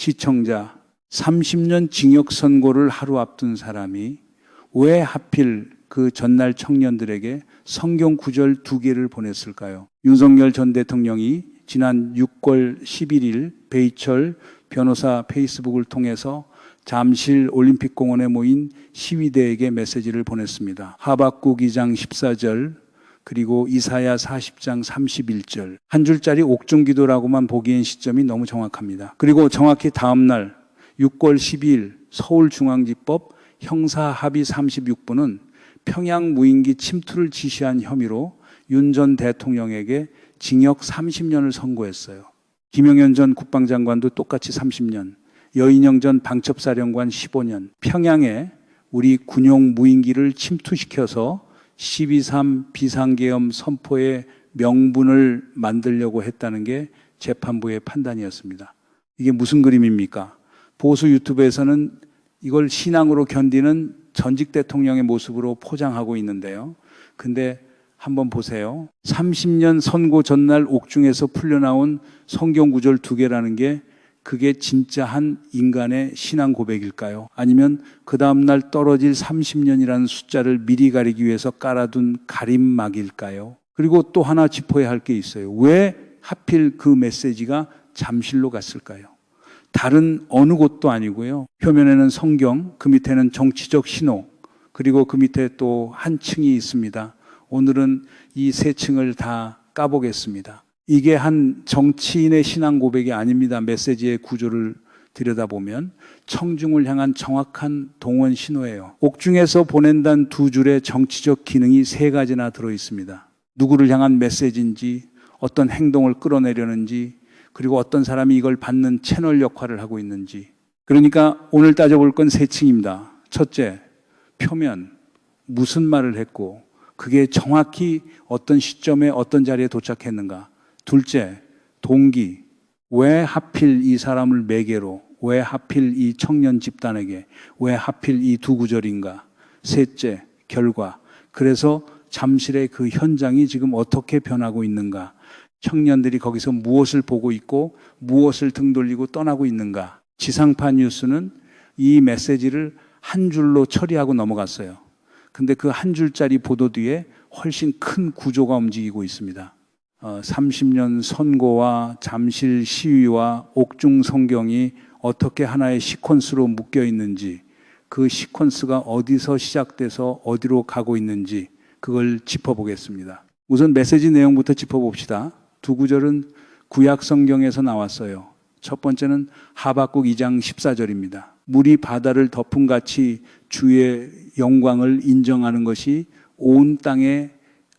시청자, 30년 징역 선고를 하루 앞둔 사람이 왜 하필 그 전날 청년들에게 성경 구절 2개를 보냈을까요? 윤석열 전 대통령이 지난 6월 11일 배희철 변호사 페이스북을 통해서 잠실 올림픽공원에 모인 시위대에게 메시지를 보냈습니다. 하박국 2장 14절 그리고 이사야 40장 31절 한 줄짜리 옥중기도라고만 보기엔 시점이 너무 정확합니다. 그리고 정확히 다음 날 6월 12일 서울중앙지법 형사합의 36부는 평양 무인기 침투를 지시한 혐의로 윤 전 대통령에게 징역 30년을 선고했어요. 김영현 전 국방장관도 똑같이 30년, 여인영 전 방첩사령관 15년, 평양에 우리 군용 무인기를 침투시켜서 12.3 비상계엄 선포의 명분을 만들려고 했다는 게 재판부의 판단이었습니다. 이게 무슨 그림입니까? 보수 유튜브에서는 이걸 신앙으로 견디는 전직 대통령의 모습으로 포장하고 있는데요. 근데 한번 보세요. 30년 선고 전날 옥중에서 풀려나온 성경 구절 2개라는 게 그게 진짜 한 인간의 신앙 고백일까요? 아니면 그 다음날 떨어질 30년이라는 숫자를 미리 가리기 위해서 깔아둔 가림막일까요? 그리고 또 하나 짚어야 할 게 있어요. 왜 하필 그 메시지가 잠실로 갔을까요? 다른 어느 곳도 아니고요. 표면에는 성경, 그 밑에는 정치적 신호, 그리고 그 밑에 또 한 층이 있습니다. 오늘은 이 3층을 다 까보겠습니다. 이게 한 정치인의 신앙 고백이 아닙니다. 메시지의 구조를 들여다보면 청중을 향한 정확한 동원 신호예요. 옥중에서 보낸다는 2줄의 정치적 기능이 3가지나 들어있습니다. 누구를 향한 메시지인지, 어떤 행동을 끌어내려는지, 그리고 어떤 사람이 이걸 받는 채널 역할을 하고 있는지. 그러니까 오늘 따져볼 건 3층입니다. 첫째, 표면, 무슨 말을 했고 그게 정확히 어떤 시점에 어떤 자리에 도착했는가. 둘째, 동기, 왜 하필 이 사람을 매개로, 왜 하필 이 청년 집단에게, 왜 하필 이 2구절인가. 셋째, 결과, 그래서 잠실의 그 현장이 지금 어떻게 변하고 있는가. 청년들이 거기서 무엇을 보고 있고 무엇을 등 돌리고 떠나고 있는가. 지상파 뉴스는 이 메시지를 한 줄로 처리하고 넘어갔어요. 근데 그 한 줄짜리 보도 뒤에 훨씬 큰 구조가 움직이고 있습니다. 30년 선고와 잠실 시위와 옥중 성경이 어떻게 하나의 시퀀스로 묶여 있는지, 그 시퀀스가 어디서 시작돼서 어디로 가고 있는지 그걸 짚어보겠습니다. 우선 메시지 내용부터 짚어봅시다. 2구절은 구약 성경에서 나왔어요. 첫 번째는 하박국 2장 14절입니다. 물이 바다를 덮음같이 주의 영광을 인정하는 것이 온 땅에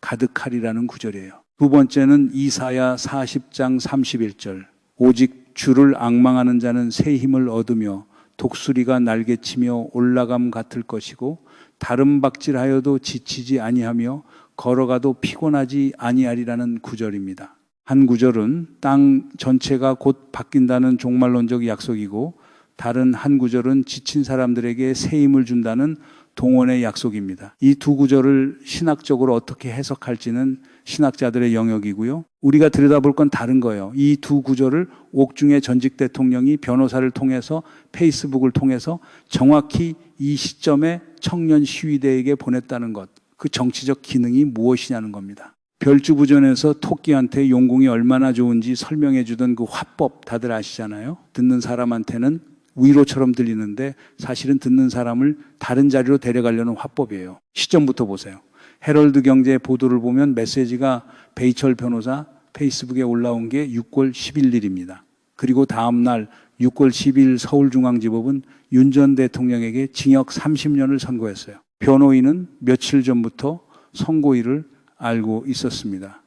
가득하리라는 구절이에요. 두 번째는 이사야 40장 31절. 오직 주를 앙망하는 자는 새 힘을 얻으며 독수리가 날개치며 올라감 같을 것이고 다른 박질하여도 지치지 아니하며 걸어가도 피곤하지 아니하리라는 구절입니다. 한 구절은 땅 전체가 곧 바뀐다는 종말론적 약속이고 다른 한 구절은 지친 사람들에게 새 힘을 준다는 동원의 약속입니다. 이 2구절을 신학적으로 어떻게 해석할지는 신학자들의 영역이고요. 우리가 들여다볼 건 다른 거예요. 이 2구절을 옥중의 전직 대통령이 변호사를 통해서 페이스북을 통해서 정확히 이 시점에 청년 시위대에게 보냈다는 것. 그 정치적 기능이 무엇이냐는 겁니다. 별주부전에서 토끼한테 용궁이 얼마나 좋은지 설명해 주던 그 화법 다들 아시잖아요. 듣는 사람한테는 위로처럼 들리는데 사실은 듣는 사람을 다른 자리로 데려가려는 화법이에요. 시점부터 보세요. 헤럴드 경제 보도를 보면 메시지가 배희철 변호사 페이스북에 올라온 게 6월 11일입니다. 그리고 다음 날 6월 10일 서울중앙지법은 윤 전 대통령에게 징역 30년을 선고했어요. 변호인은 며칠 전부터 선고일을 알고 있었습니다.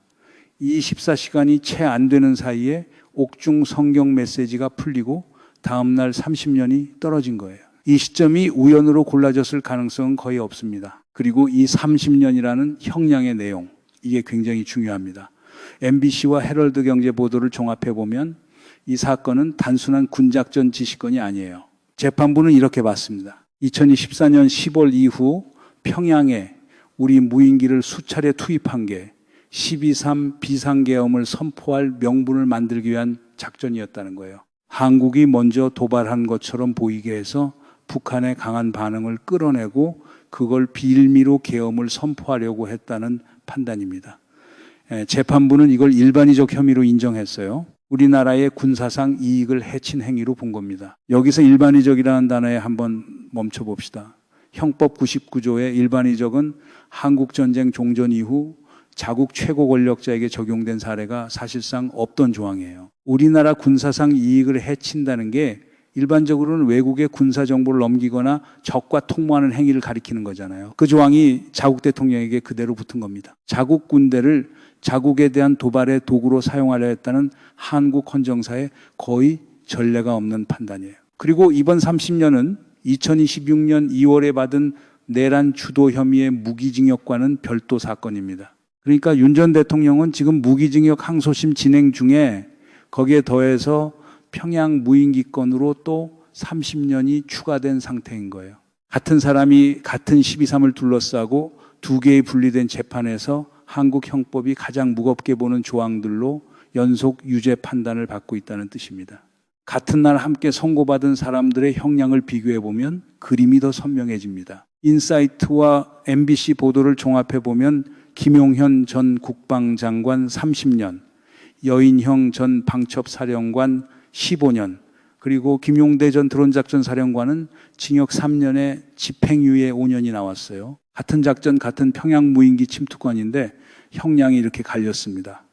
24시간이 채 안 되는 사이에 옥중 성경 메시지가 풀리고 다음 날 30년이 떨어진 거예요. 이 시점이 우연으로 골라졌을 가능성은 거의 없습니다. 그리고 이 30년이라는 형량의 내용, 이게 굉장히 중요합니다. MBC와 헤럴드 경제 보도를 종합해 보면 이 사건은 단순한 군작전 지시건이 아니에요. 재판부는 이렇게 봤습니다. 2024년 10월 이후 평양에 우리 무인기를 수차례 투입한 게 12.3 비상계엄을 선포할 명분을 만들기 위한 작전이었다는 거예요. 한국이 먼저 도발한 것처럼 보이게 해서 북한의 강한 반응을 끌어내고 그걸 빌미로 계엄을 선포하려고 했다는 판단입니다. 재판부는 이걸 일반이적 혐의로 인정했어요. 우리나라의 군사상 이익을 해친 행위로 본 겁니다. 여기서 일반이적이라는 단어에 한번 멈춰 봅시다. 형법 99조의 일반이적은 한국전쟁 종전 이후 자국 최고 권력자에게 적용된 사례가 사실상 없던 조항이에요. 우리나라 군사상 이익을 해친다는 게 일반적으로는 외국의 군사 정보를 넘기거나 적과 통모하는 행위를 가리키는 거잖아요. 그 조항이 자국 대통령에게 그대로 붙은 겁니다. 자국 군대를 자국에 대한 도발의 도구로 사용하려 했다는 한국 헌정사에 거의 전례가 없는 판단이에요. 그리고 이번 30년은 2026년 2월에 받은 내란 주도 혐의의 무기징역과는 별도 사건입니다. 그러니까 윤 전 대통령은 지금 무기징역 항소심 진행 중에 거기에 더해서 평양 무인기 건으로 또 30년이 추가된 상태인 거예요. 같은 사람이 같은 12.3을 둘러싸고 두 개의 분리된 재판에서 한국 형법이 가장 무겁게 보는 조항들로 연속 유죄 판단을 받고 있다는 뜻입니다. 같은 날 함께 선고받은 사람들의 형량을 비교해보면 그림이 더 선명해집니다. 인사이트와 MBC 보도를 종합해보면 김용현 전 국방장관 30년, 여인형 전 방첩사령관 15년, 그리고 김용대 전 드론작전 사령관은 징역 3년에 집행유예 5년이 나왔어요. 같은 작전, 같은 평양 무인기 침투권인데 형량이 이렇게 갈렸습니다.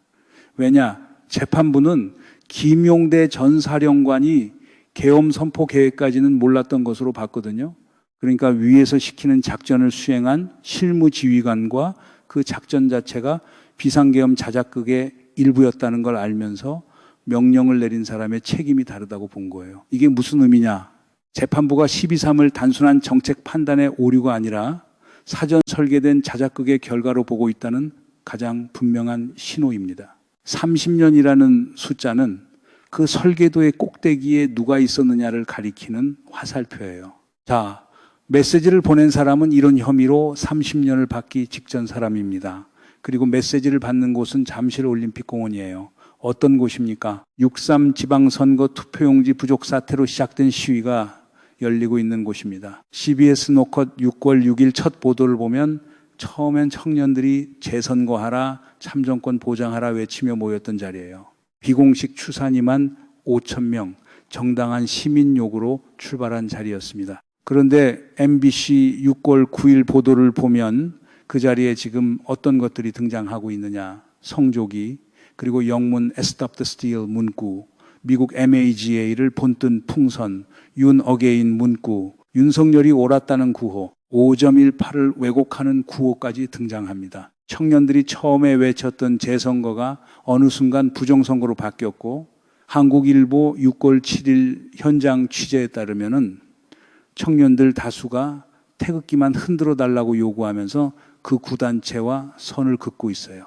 왜냐? 재판부는 김용대 전 사령관이 계엄 선포 계획까지는 몰랐던 것으로 봤거든요. 그러니까 위에서 시키는 작전을 수행한 실무지휘관과 그 작전 자체가 비상계엄 자작극의 일부였다는 걸 알면서 명령을 내린 사람의 책임이 다르다고 본 거예요. 이게 무슨 의미냐? 재판부가 12.3을 단순한 정책 판단의 오류가 아니라 사전 설계된 자작극의 결과로 보고 있다는 가장 분명한 신호입니다. 30년이라는 숫자는 그 설계도의 꼭대기에 누가 있었느냐를 가리키는 화살표예요. 자, 메시지를 보낸 사람은 이런 혐의로 30년을 받기 직전 사람입니다. 그리고 메시지를 받는 곳은 잠실올림픽공원이에요. 어떤 곳입니까? 6.3 지방선거 투표용지 부족 사태로 시작된 시위가 열리고 있는 곳입니다. CBS 노컷 6월 6일 첫 보도를 보면 처음엔 청년들이 재선거하라, 참정권 보장하라 외치며 모였던 자리예요. 비공식 추산이만 5,000명, 정당한 시민 요구로 출발한 자리였습니다. 그런데 MBC 6월 9일 보도를 보면 그 자리에 지금 어떤 것들이 등장하고 있느냐. 성조기, 그리고 영문 Stop the Steal 문구, 미국 MAGA를 본뜬 풍선, 윤 어게인 문구, 윤석열이 옳았다는 구호, 5.18을 왜곡하는 구호까지 등장합니다. 청년들이 처음에 외쳤던 재선거가 어느 순간 부정선거로 바뀌었고 한국일보 6월 7일 현장 취재에 따르면은 청년들 다수가 태극기만 흔들어 달라고 요구하면서 그 구단체와 선을 긋고 있어요.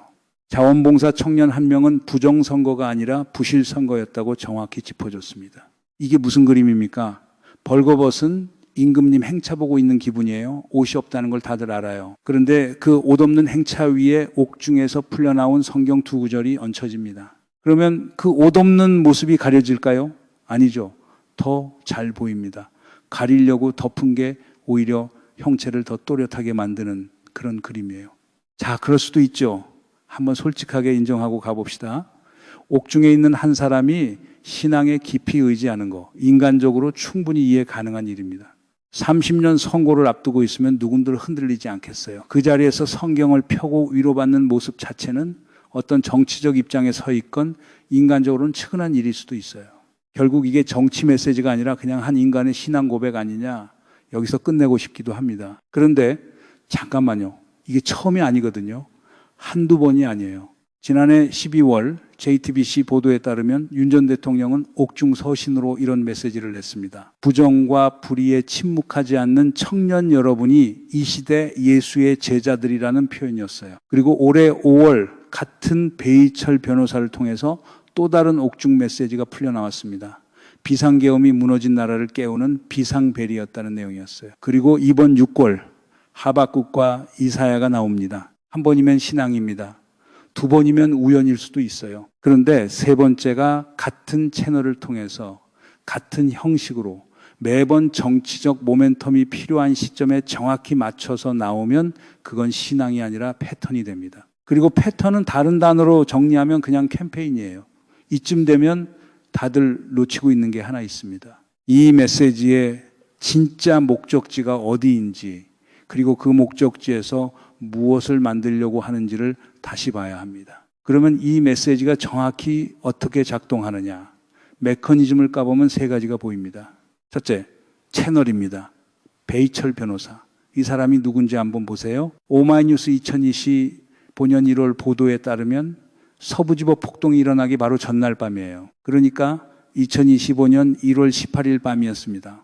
자원봉사 청년 한 명은 부정선거가 아니라 부실선거였다고 정확히 짚어줬습니다. 이게 무슨 그림입니까? 벌거벗은 임금님 행차 보고 있는 기분이에요. 옷이 없다는 걸 다들 알아요. 그런데 그 옷 없는 행차 위에 옥중에서 풀려나온 성경 두 구절이 얹혀집니다. 그러면 그 옷 없는 모습이 가려질까요? 아니죠. 더 잘 보입니다. 가리려고 덮은 게 오히려 형체를 더 또렷하게 만드는 그런 그림이에요. 자, 그럴 수도 있죠. 한번 솔직하게 인정하고 가봅시다. 옥중에 있는 한 사람이 신앙에 깊이 의지하는 거, 인간적으로 충분히 이해 가능한 일입니다. 30년 선고를 앞두고 있으면 누군들 흔들리지 않겠어요. 그 자리에서 성경을 펴고 위로받는 모습 자체는 어떤 정치적 입장에 서 있건 인간적으로는 측은한 일일 수도 있어요. 결국 이게 정치 메시지가 아니라 그냥 한 인간의 신앙 고백 아니냐, 여기서 끝내고 싶기도 합니다. 그런데 잠깐만요. 이게 처음이 아니거든요. 한두 번이 아니에요. 지난해 12월 JTBC 보도에 따르면 윤 전 대통령은 옥중 서신으로 이런 메시지를 냈습니다. 부정과 불의에 침묵하지 않는 청년 여러분이 이 시대 예수의 제자들이라는 표현이었어요. 그리고 올해 5월 같은 배희철 변호사를 통해서 또 다른 옥중 메시지가 풀려나왔습니다. 비상계엄이 무너진 나라를 깨우는 비상벨이었다는 내용이었어요. 그리고 이번 6월 하박국과 이사야가 나옵니다. 한 번이면 신앙입니다. 두 번이면 우연일 수도 있어요. 그런데 세 번째가 같은 채널을 통해서 같은 형식으로 매번 정치적 모멘텀이 필요한 시점에 정확히 맞춰서 나오면 그건 신앙이 아니라 패턴이 됩니다. 그리고 패턴은 다른 단어로 정리하면 그냥 캠페인이에요. 이쯤 되면 다들 놓치고 있는 게 하나 있습니다. 이 메시지의 진짜 목적지가 어디인지, 그리고 그 목적지에서 무엇을 만들려고 하는지를 다시 봐야 합니다. 그러면 이 메시지가 정확히 어떻게 작동하느냐, 메커니즘을 까보면 세 가지가 보입니다. 첫째, 채널입니다. 배이철 변호사. 이 사람이 누군지 한번 보세요. 오마이뉴스 2020 본년 1월 보도에 따르면 서부지법 폭동이 일어나기 바로 전날 밤이에요. 그러니까 2025년 1월 18일 밤이었습니다.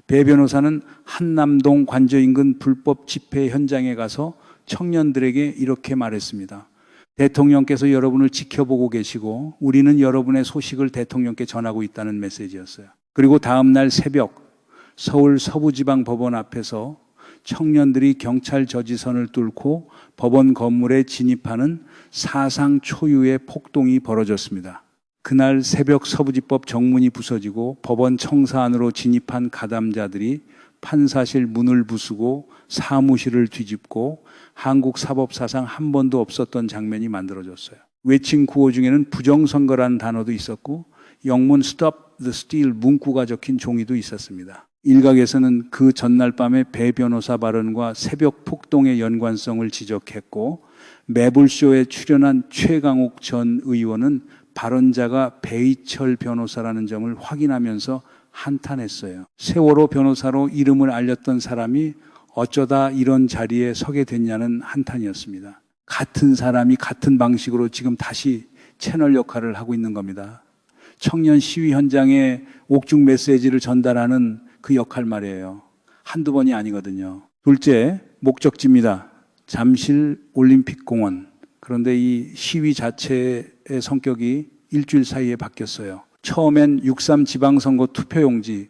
배 변호사는 한남동 관저 인근 불법 집회 현장에 가서 청년들에게 이렇게 말했습니다. 대통령께서 여러분을 지켜보고 계시고 우리는 여러분의 소식을 대통령께 전하고 있다는 메시지였어요. 그리고 다음 날 새벽 서울 서부지방법원 앞에서 청년들이 경찰 저지선을 뚫고 법원 건물에 진입하는 사상 초유의 폭동이 벌어졌습니다. 그날 새벽 서부지법 정문이 부서지고 법원 청사 안으로 진입한 가담자들이 판사실 문을 부수고 사무실을 뒤집고 한국 사법사상 한 번도 없었던 장면이 만들어졌어요. 외침 구호 중에는 부정선거라는 단어도 있었고 영문 Stop the Steal 문구가 적힌 종이도 있었습니다. 일각에서는 그 전날 밤에 배 변호사 발언과 새벽 폭동의 연관성을 지적했고 매불쇼에 출연한 최강욱 전 의원은 발언자가 배이철 변호사라는 점을 확인하면서 한탄했어요. 세월호 변호사로 이름을 알렸던 사람이 어쩌다 이런 자리에 서게 됐냐는 한탄이었습니다. 같은 사람이 같은 방식으로 지금 다시 채널 역할을 하고 있는 겁니다. 청년 시위 현장에 옥중 메시지를 전달하는 그 역할 말이에요. 한두 번이 아니거든요. 둘째, 목적지입니다. 잠실 올림픽공원. 그런데 이 시위 자체의 성격이 일주일 사이에 바뀌었어요. 처음엔 6.3 지방선거 투표용지,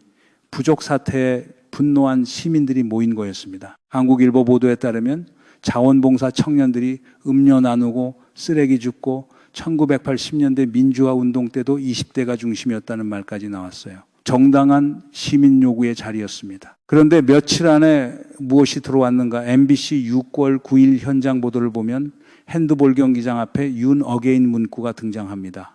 부족 사태에 분노한 시민들이 모인 거였습니다. 한국일보 보도에 따르면 자원봉사 청년들이 음료 나누고 쓰레기 줍고 1980년대 민주화 운동 때도 20대가 중심이었다는 말까지 나왔어요. 정당한 시민 요구의 자리였습니다. 그런데 며칠 안에 무엇이 들어왔는가? MBC 6월 9일 현장 보도를 보면 핸드볼 경기장 앞에 윤 어게인 문구가 등장합니다.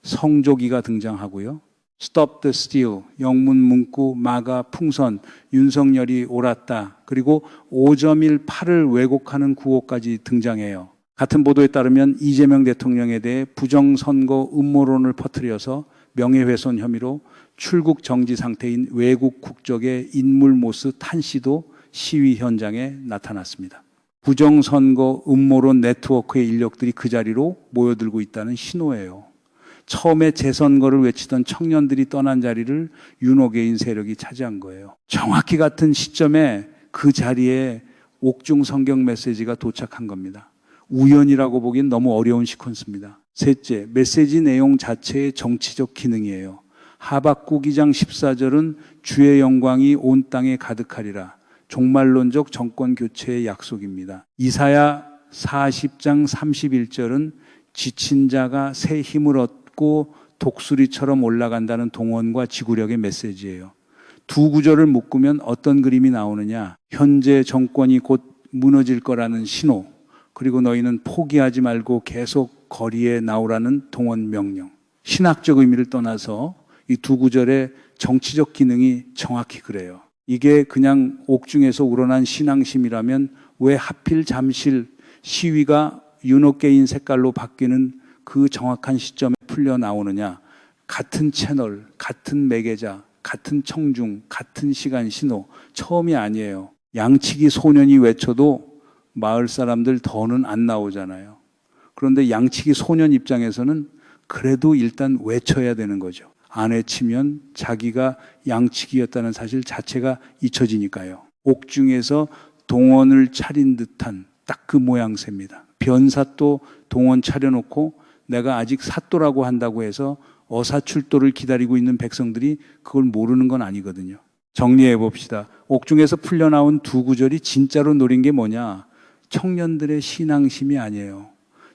성조기가 등장하고요. Stop the Steal, 영문 문구, 마가, 풍선, 윤석열이 옳았다. 그리고 5.18을 왜곡하는 구호까지 등장해요. 같은 보도에 따르면 이재명 대통령에 대해 부정선거 음모론을 퍼뜨려서 명예훼손 혐의로 출국 정지 상태인 외국 국적의 인물모스 탄 씨도 시위 현장에 나타났습니다. 부정선거 음모론 네트워크의 인력들이 그 자리로 모여들고 있다는 신호예요. 처음에 재선거를 외치던 청년들이 떠난 자리를 윤호개인 세력이 차지한 거예요. 정확히 같은 시점에 그 자리에 옥중 성경 메시지가 도착한 겁니다. 우연이라고 보기엔 너무 어려운 시퀀스입니다. 셋째, 메시지 내용 자체의 정치적 기능이에요. 하박국 2장 14절은 주의 영광이 온 땅에 가득하리라. 종말론적 정권 교체의 약속입니다. 이사야 40장 31절은 지친 자가 새 힘을 얻고 독수리처럼 올라간다는 동원과 지구력의 메시지예요. 두 구절을 묶으면 어떤 그림이 나오느냐? 현재 정권이 곧 무너질 거라는 신호, 그리고 너희는 포기하지 말고 계속 거리에 나오라는 동원 명령. 신학적 의미를 떠나서 이 두 구절의 정치적 기능이 정확히 그래요. 이게 그냥 옥중에서 우러난 신앙심이라면 왜 하필 잠실 시위가 윤호개인 색깔로 바뀌는 그 정확한 시점에 풀려 나오느냐? 같은 채널, 같은 매개자, 같은 청중, 같은 시간 신호. 처음이 아니에요. 양치기 소년이 외쳐도 마을 사람들 더는 안 나오잖아요. 그런데 양치기 소년 입장에서는 그래도 일단 외쳐야 되는 거죠. 안 외치면 자기가 양치기였다는 사실 자체가 잊혀지니까요. 옥중에서 동원을 차린 듯한 딱 그 모양새입니다. 변사또 동원 차려놓고 내가 아직 사또라고 한다고 해서 어사출도를 기다리고 있는 백성들이 그걸 모르는 건 아니거든요. 정리해 봅시다. 옥중에서 풀려나온 두 구절이 진짜로 노린 게 뭐냐? 청년들의 신앙심이 아니에요.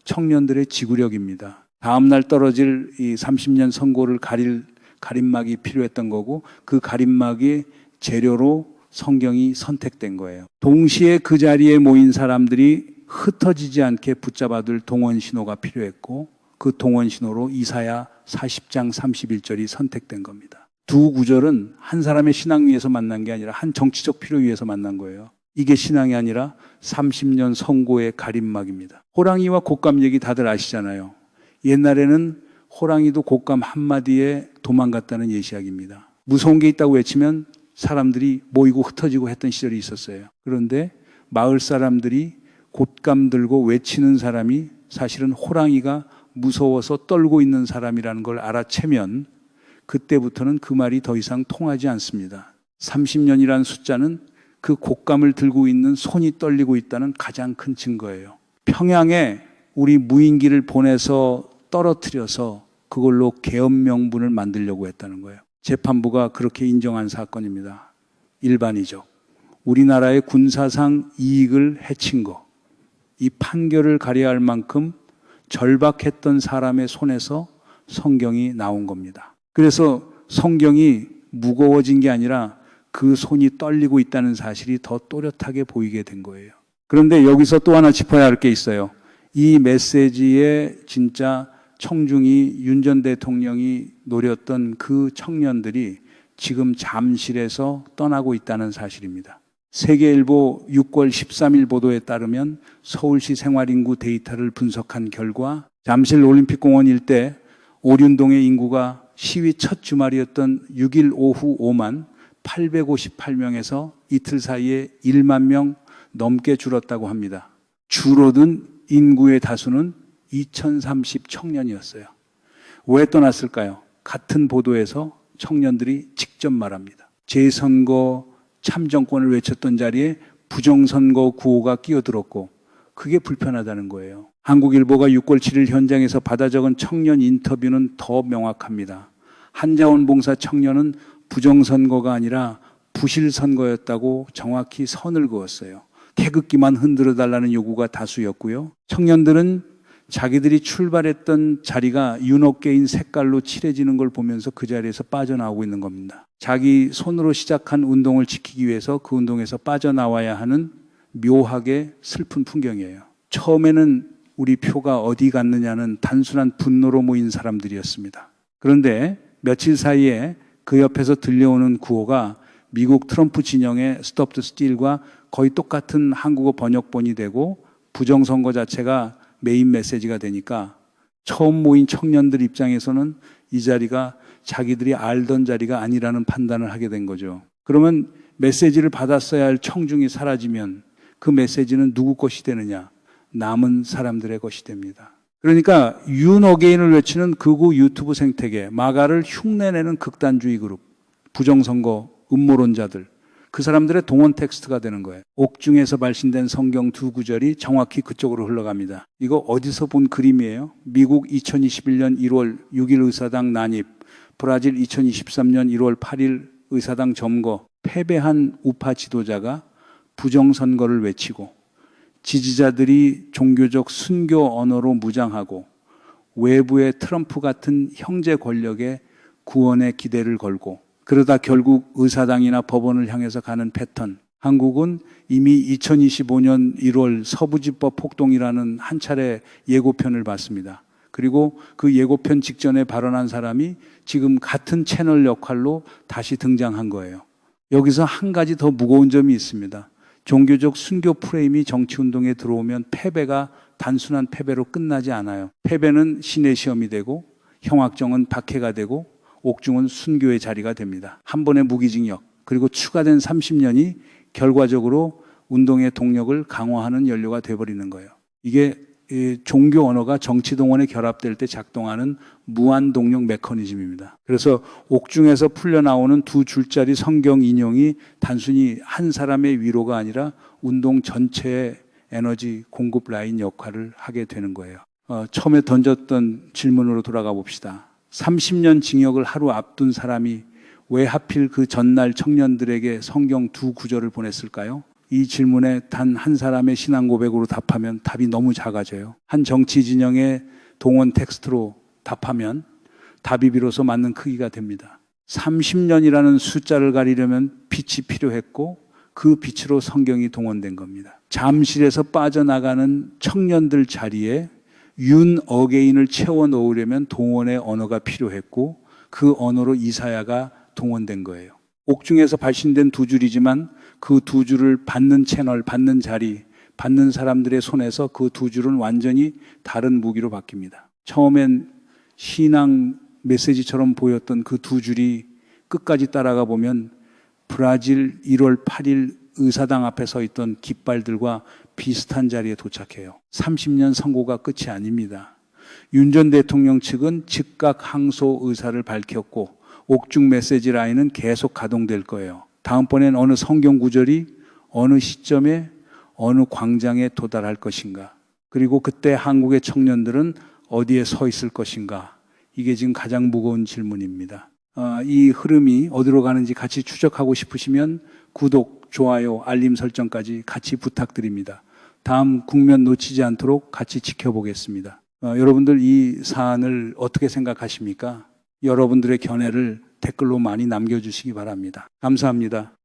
청년들의 지구력입니다. 다음 날 떨어질 이 30년 선고를 가릴 가림막이 필요했던 거고 그 가림막이 재료로 성경이 선택된 거예요. 동시에 그 자리에 모인 사람들이 흩어지지 않게 붙잡아둘 동원 신호가 필요했고 그 동원 신호로 이사야 40장 31절이 선택된 겁니다. 두 구절은 한 사람의 신앙 위에서 만난 게 아니라 한 정치적 필요 위에서 만난 거예요. 이게 신앙이 아니라 30년 선고의 가림막입니다. 호랑이와 곶감 얘기 다들 아시잖아요. 옛날에는 호랑이도 곶감 한마디에 도망갔다는 예시약입니다. 무서운 게 있다고 외치면 사람들이 모이고 흩어지고 했던 시절이 있었어요. 그런데 마을 사람들이 곶감 들고 외치는 사람이 사실은 호랑이가 무서워서 떨고 있는 사람이라는 걸 알아채면 그때부터는 그 말이 더 이상 통하지 않습니다. 30년이라는 숫자는 그 곶감을 들고 있는 손이 떨리고 있다는 가장 큰 증거예요. 평양에 우리 무인기를 보내서 떨어뜨려서 그걸로 계엄명분을 만들려고 했다는 거예요. 재판부가 그렇게 인정한 사건입니다. 일반이죠. 우리나라의 군사상 이익을 해친 거. 이 판결을 가려야 할 만큼 절박했던 사람의 손에서 성경이 나온 겁니다. 그래서 성경이 무거워진 게 아니라 그 손이 떨리고 있다는 사실이 더 또렷하게 보이게 된 거예요. 그런데 여기서 또 하나 짚어야 할 게 있어요. 이 메시지의 진짜 청중이 윤 전 대통령이 노렸던 그 청년들이 지금 잠실에서 떠나고 있다는 사실입니다. 세계일보 6월 13일 보도에 따르면 서울시 생활인구 데이터를 분석한 결과 잠실 올림픽공원 일대 오륜동의 인구가 시위 첫 주말이었던 6일 오후 5만 858명에서 이틀 사이에 1만 명 넘게 줄었다고 합니다. 줄어든 인구의 다수는 2030 청년이었어요. 왜 떠났을까요? 같은 보도에서 청년들이 직접 말합니다. 재선거 참정권을 외쳤던 자리에 부정선거 구호가 끼어들었고 그게 불편하다는 거예요. 한국일보가 6월 7일 현장에서 받아 적은 청년 인터뷰는 더 명확합니다. 한자원 봉사 청년은 부정선거가 아니라 부실선거였다고 정확히 선을 그었어요. 태극기만 흔들어 달라는 요구가 다수였고요. 청년들은 자기들이 출발했던 자리가 윤어깨인 색깔로 칠해지는 걸 보면서 그 자리에서 빠져나오고 있는 겁니다. 자기 손으로 시작한 운동을 지키기 위해서 그 운동에서 빠져나와야 하는 묘하게 슬픈 풍경이에요. 처음에는 우리 표가 어디 갔느냐는 단순한 분노로 모인 사람들이었습니다. 그런데 며칠 사이에 그 옆에서 들려오는 구호가 미국 트럼프 진영의 Stop the Steal과 거의 똑같은 한국어 번역본이 되고 부정선거 자체가 메인 메시지가 되니까 처음 모인 청년들 입장에서는 이 자리가 자기들이 알던 자리가 아니라는 판단을 하게 된 거죠. 그러면 메시지를 받았어야 할 청중이 사라지면 그 메시지는 누구 것이 되느냐? 남은 사람들의 것이 됩니다. 그러니까 윤 어게인을 외치는 극우 유튜브 생태계, 마가를 흉내내는 극단주의 그룹, 부정선거 음모론자들, 그 사람들의 동원 텍스트가 되는 거예요. 옥중에서 발신된 성경 두 구절이 정확히 그쪽으로 흘러갑니다. 이거 어디서 본 그림이에요? 미국 2021년 1월 6일 의사당 난입, 브라질 2023년 1월 8일 의사당 점거, 패배한 우파 지도자가 부정선거를 외치고 지지자들이 종교적 순교 언어로 무장하고 외부의 트럼프 같은 형제 권력의 구원에 기대를 걸고 그러다 결국 의사당이나 법원을 향해서 가는 패턴. 한국은 이미 2025년 1월 서부지법 폭동이라는 한 차례 예고편을 봤습니다. 그리고 그 예고편 직전에 발언한 사람이 지금 같은 채널 역할로 다시 등장한 거예요. 여기서 한 가지 더 무거운 점이 있습니다. 종교적 순교 프레임이 정치운동에 들어오면 패배가 단순한 패배로 끝나지 않아요. 패배는 신의 시험이 되고 형악정은 박해가 되고 옥중은 순교의 자리가 됩니다. 한 번의 무기징역 그리고 추가된 30년이 결과적으로 운동의 동력을 강화하는 연료가 돼버리는 거예요. 이게 종교 언어가 정치 동원에 결합될 때 작동하는 무한 동력 메커니즘입니다. 그래서 옥중에서 풀려나오는 두 줄짜리 성경 인용이 단순히 한 사람의 위로가 아니라 운동 전체의 에너지 공급 라인 역할을 하게 되는 거예요. 처음에 던졌던 질문으로 돌아가 봅시다. 30년 징역을 하루 앞둔 사람이 왜 하필 그 전날 청년들에게 성경 두 구절을 보냈을까요? 이 질문에 단 한 사람의 신앙 고백으로 답하면 답이 너무 작아져요. 한 정치 진영의 동원 텍스트로 답하면 답이 비로소 맞는 크기가 됩니다. 30년이라는 숫자를 가리려면 빛이 필요했고 그 빛으로 성경이 동원된 겁니다. 잠실에서 빠져나가는 청년들 자리에 윤 어게인을 채워 넣으려면 동원의 언어가 필요했고 그 언어로 이사야가 동원된 거예요. 옥중에서 발신된 두 줄이지만 그 두 줄을 받는 채널, 받는 자리, 받는 사람들의 손에서 그 두 줄은 완전히 다른 무기로 바뀝니다. 처음엔 신앙 메시지처럼 보였던 그 두 줄이 끝까지 따라가 보면 브라질 1월 8일 의사당 앞에 서 있던 깃발들과 비슷한 자리에 도착해요. 30년 선고가 끝이 아닙니다. 윤 전 대통령 측은 즉각 항소 의사를 밝혔고 옥중 메시지 라인은 계속 가동될 거예요. 다음번엔 어느 성경 구절이 어느 시점에 어느 광장에 도달할 것인가. 그리고 그때 한국의 청년들은 어디에 서 있을 것인가. 이게 지금 가장 무거운 질문입니다. 이 흐름이 어디로 가는지 같이 추적하고 싶으시면 구독, 좋아요, 알림 설정까지 같이 부탁드립니다. 다음 국면 놓치지 않도록 같이 지켜보겠습니다. 여러분들 이 사안을 어떻게 생각하십니까? 여러분들의 견해를 댓글로 많이 남겨주시기 바랍니다. 감사합니다.